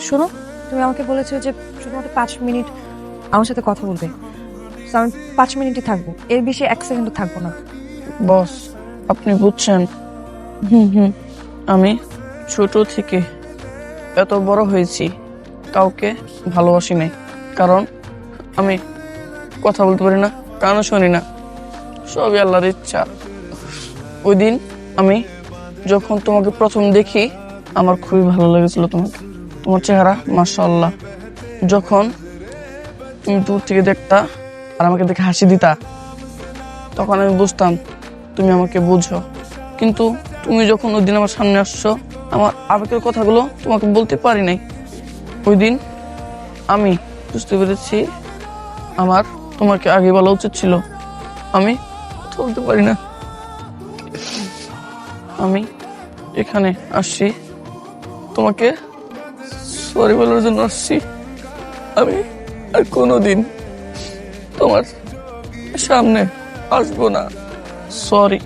শোনো, তুমি আমাকে বলেছো যে শুধুমাত্র 5 মিনিট আমার সাথে কথা বলবে। তো আমি 5 মিনিটই থাকবো, এর বেশি 1 সেকেন্ডও থাকবো না। বস, আপনি বুঝছেন, হুম হুম আমি ছোট থেকে এত বড় হয়েছি, কাউকে ভালোবাসি নাই। কারণ আমি কথা বলতে পারি না, কানও শুনি না, সবই আল্লাহর ইচ্ছা। ওই দিন আমি যখন তোমাকে প্রথম দেখি, আমার খুবই ভালো লেগেছিল তোমাকে, তোমার চেহারা মাশাআল্লাহ। যখন তুমি দূর থেকে দেখতা আর আমাকে দেখে হাসি দিতা, তখন আমি বুঝতাম তুমি আমাকে বুঝো। কিন্তু তুমি যখন ওই দিন আমার সামনে আসছো, আমার আবেগের কথাগুলো তোমাকে বলতে পারি নাই। ওই দিন আমি বুঝতে পেরেছি আমার তোমাকে আগে বলা উচিত ছিল। আমি কথা বলতে পারি না। আমি এখানে আসছি তোমাকে সরি বলার জন্য আসছি। আমি আর কোনোদিন তোমার সামনে আসবো না। সরি।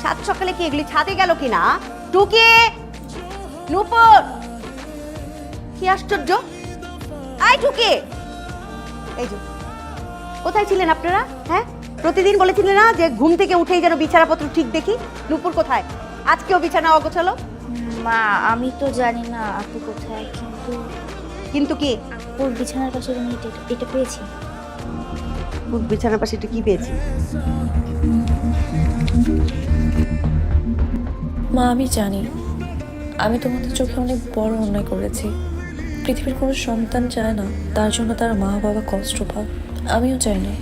সাত সকালে কি এগুলি ছাদে গেল কিনা? টুকি, নূপুর, কি আশ্চর্য! আই টুকি, এই যে কোথায় ছিলেন আপনারা? হ্যাঁ, প্রতিদিন বলেছিলেন না যে ঘুম থেকে উঠেই যেন বিছানাপত্র ঠিক দেখি। নূপুর কোথায়? আজকেও বিছানা অগোছালো। মা, আমি তো জানি না আপু কোথায়, কিন্তু কিন্তু কি? আপুর বিছানার পাশে আমি এটা পেয়েছি। বিছানার পাশে এটা কি পেয়েছি? মা, আমি জানি আমি তোমাদের চোখে অনেক বড় অন্যায় করেছি। পৃথিবীর কোনো সন্তান চায় না তার জন্য তার মা বাবা কষ্ট পাক, আমিও চাই না।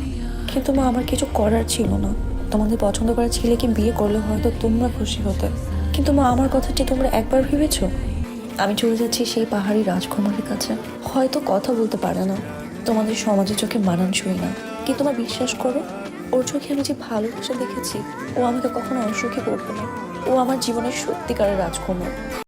কিন্তু মা, আমার কিছু করার ছিল না। তোমাদের পছন্দ করা ছেলেকে বিয়ে করলে হয়তো তোমরা খুশি হতে, কিন্তু মা, আমার কথাটি তোমরা একবার ভেবেছো? আমি চলে যাচ্ছি সেই পাহাড়ি রাজকুমারের কাছে। হয়তো কথা বলতে পারে না, তোমাদের সমাজের চোখে মানানসই না, কিন্তু আমার বিশ্বাস করো, ওর চোখে আমি যে ভালোবাসা দেখেছি, ও আমাকে কখনো অসুখী করবে না। ও আমার জীবনের সত্যিকারের রাজকুমার।